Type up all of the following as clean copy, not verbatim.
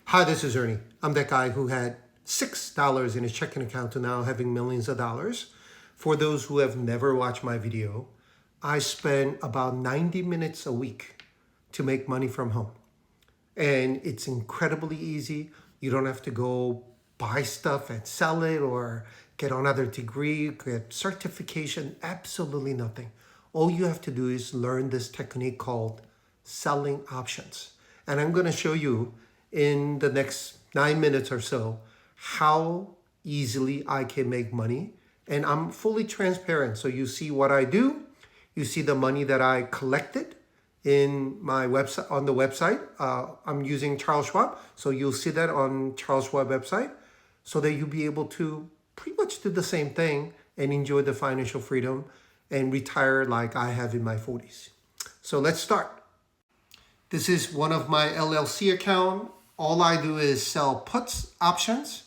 Hi, this is Ernie. I'm that guy who had $6 in his checking account to now having millions of dollars. For those who have never watched my video, I spend about 90 minutes a week to make money from home. And it's incredibly easy. You don't have to go buy stuff and sell it or get another degree, get certification, absolutely nothing. All you have to do is learn this technique called selling options. And I'm going to show you in the next 9 minutes or so how easily I can make money. And I'm fully transparent. So you see what I do. You see the money that I collected in my website, on the website. I'm using Charles Schwab. So you'll see that on Charles Schwab website so that you'll be able to pretty much do the same thing and enjoy the financial freedom and retire like I have in my 40s. So let's start. This is one of my LLC account. All I do is sell puts options,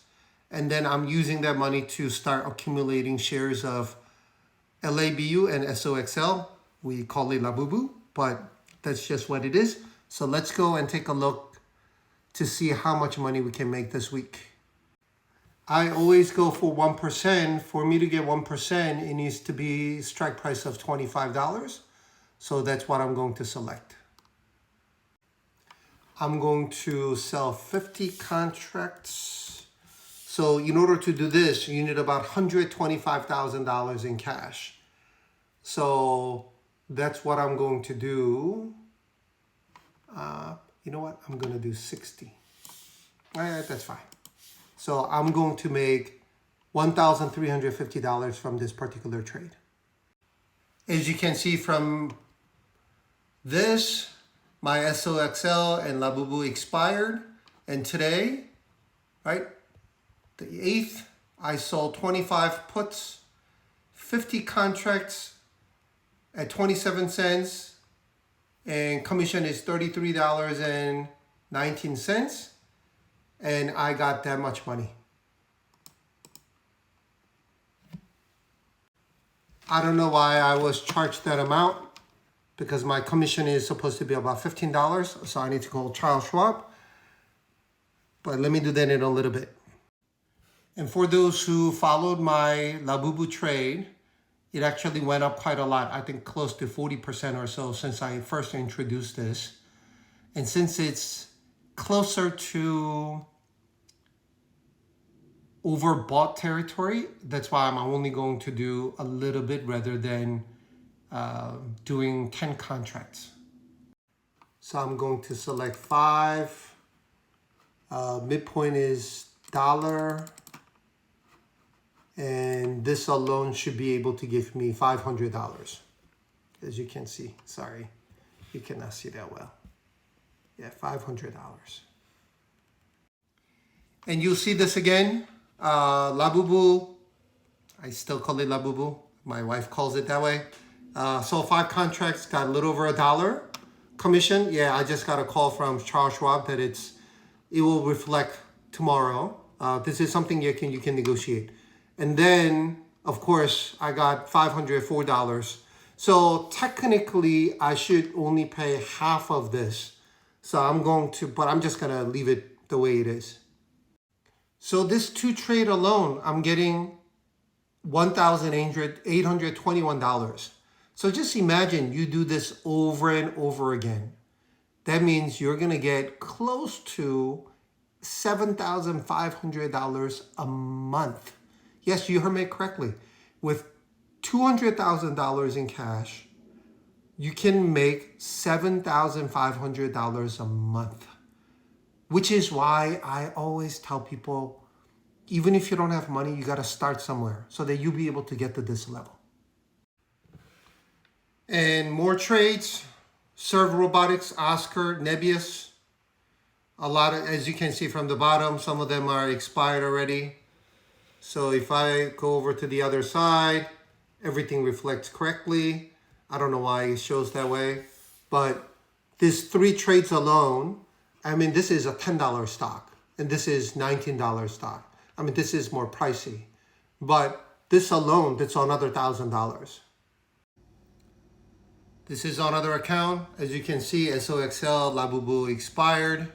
and then I'm using that money to start accumulating shares of LABU and SOXL. We call it Labubu, but that's just what it is. So let's go and take a look to see how much money we can make this week. I always go for 1%. For me to get 1%, it needs to be strike price of $25. So that's what I'm going to select. I'm going to sell 50 contracts. So in order to do this, you need about $125,000 in cash. So that's what I'm going to do. You know what? I'm going to do 60. That's fine. So I'm going to make $1,350 from this particular trade. As you can see from this, my SOXL and Labubu expired. And today, right, the 8th, I sold 25 puts, 50 contracts at 27 cents, and commission is $33.19. And I got that much money. I don't know why I was charged that amount, because my commission is supposed to be about $15. So I need to call Charles Schwab. But let me do that in a little bit. And for those who followed my Labubu trade, it actually went up quite a lot. I think close to 40% or so since I first introduced this. And since it's closer to overbought territory, that's why I'm only going to do a little bit rather than doing 10 contracts. So I'm going to select 5. Midpoint is $1. And this alone should be able to give me $500. As you can see, sorry, you cannot see that well. Yeah, $500. And you'll see this again. Labubu, I still call it Labubu. My wife calls it that way. So 5 contracts, got a little over $1 commission. Yeah, I just got a call from Charles Schwab that it will reflect tomorrow. This is something you can negotiate. And then, of course, I got $504. So technically, I should only pay half of this. So but I'm just gonna leave it the way it is. So this 2 trade alone, I'm getting $1,821. So just imagine you do this over and over again. That means you're gonna get close to $7,500 a month. Yes, you heard me correctly. With $200,000 in cash, you can make $7,500 a month. Which is why I always tell people, even if you don't have money, you gotta start somewhere so that you'll be able to get to this level. And more trades, Serve Robotics, Oscar, Nebius. A lot of, as you can see from the bottom, some of them are expired already. So if I go over to the other side, everything reflects correctly. I don't know why it shows that way, but these 3 trades alone, I mean, this is a $10 stock and this is $19 stock. I mean, this is more pricey, but this alone, that's another $1,000. This is another account. As you can see, SOXL, Labubu expired.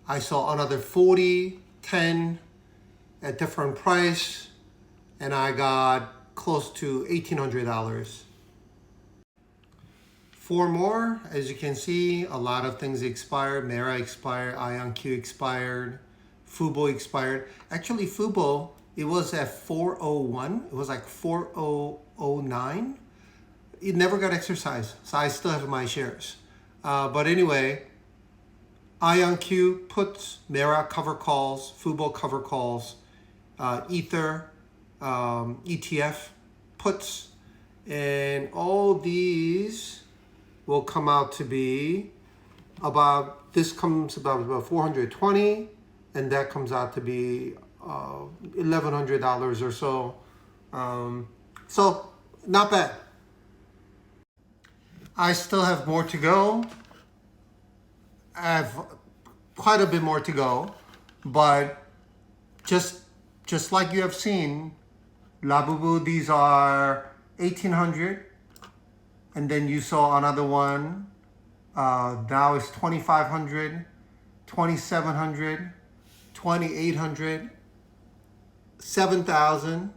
I saw another 40, 10 at different price, and I got close to $1,800. Four more, as you can see, a lot of things expired. Mera expired, IonQ expired, Fubo expired. Actually, Fubo, it was at 401. It was like 4009. It never got exercised, so I still have my shares. But anyway, IonQ puts, Mera cover calls, Fubo cover calls, Ether, ETF puts, and all these will come out to be about, this comes about 420, and that comes out to be $1,100 or so. So not bad. I still have more to go. I have quite a bit more to go, but just like you have seen, Labubu, these are 1,800. And then you saw another one, now it's 2,500, 2,700, 2,800, 7,000.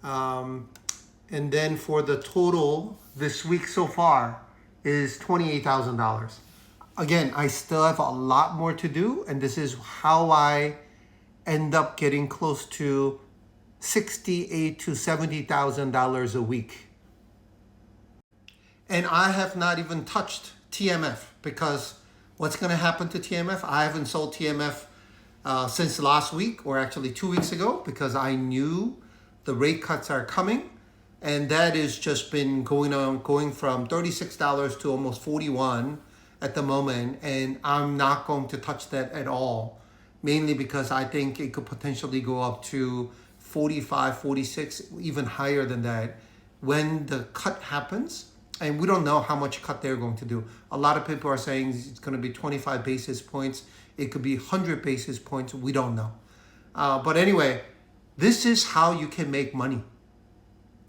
And then for the total this week so far is $28,000. Again, I still have a lot more to do, and this is how I end up getting close to $68,000 to $70,000 a week. And I have not even touched TMF, because what's going to happen to TMF? I haven't sold TMF since last week, or actually 2 weeks ago, because I knew the rate cuts are coming. And that has just been going from $36 to almost $41 at the moment. And I'm not going to touch that at all, mainly because I think it could potentially go up to 45, 46, even higher than that when the cut happens. And we don't know how much cut they're going to do. A lot of people are saying it's going to be 25 basis points. It could be 100 basis points. We don't know. But anyway, this is how you can make money.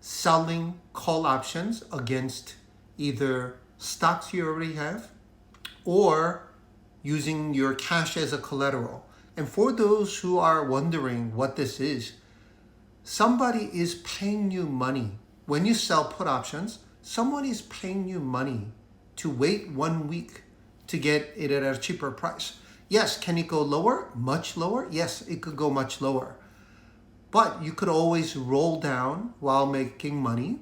Selling call options against either stocks you already have or using your cash as a collateral. And for those who are wondering what this is, somebody is paying you money. When you sell put options, someone is paying you money to wait 1 week to get it at a cheaper price. Yes, can it go lower? Much lower? Yes, it could go much lower. But you could always roll down while making money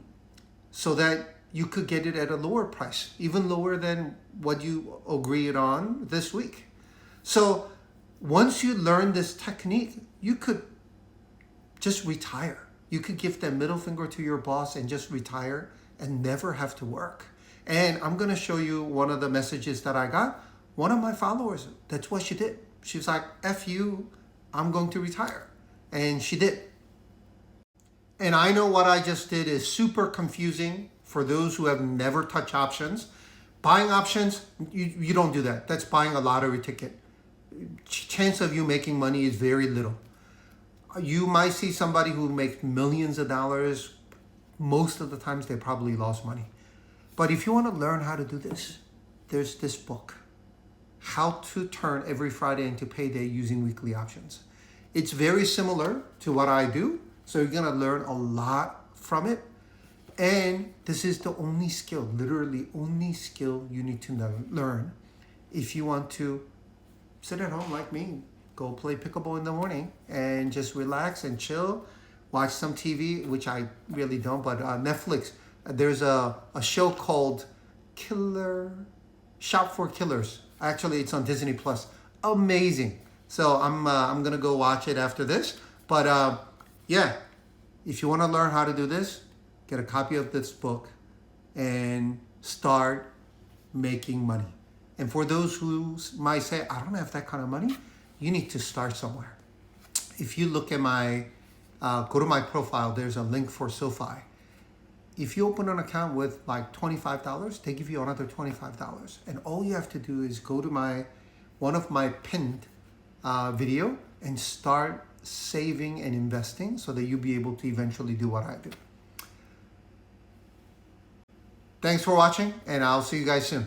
so that you could get it at a lower price, even lower than what you agreed on this week. So once you learn this technique, you could just retire. You could give that middle finger to your boss and just retire and never have to work. And I'm going to show you one of the messages that I got. One of my followers, that's what she did. She was like, F you, I'm going to retire. And she did. And I know what I just did is super confusing for those who have never touched options. Buying options, you don't do that. That's buying a lottery ticket. Chance of you making money is very little. You might see somebody who makes millions of dollars. Most of the times they probably lost money. But if you want to learn how to do this, there's this book, How to Turn Every Friday into Payday Using Weekly Options. It's very similar to what I do, so you're going to learn a lot from it. And this is the only skill, literally only skill you need to learn if you want to sit at home like me, go play pickleball in the morning and just relax and chill, watch some TV, which I really don't, but Netflix, there's a show called Shop for Killers. Actually, it's on Disney Plus. Amazing. So I'm gonna go watch it after this. But yeah, if you want to learn how to do this, get a copy of this book and start making money. And for those who might say, I don't have that kind of money, you need to start somewhere. If you look at my, go to my profile, there's a link for SoFi. If you open an account with like $25, they give you another $25. And all you have to do is go to one of my pinned video and start saving and investing so that you'll be able to eventually do what I do. Thanks for watching, and I'll see you guys soon.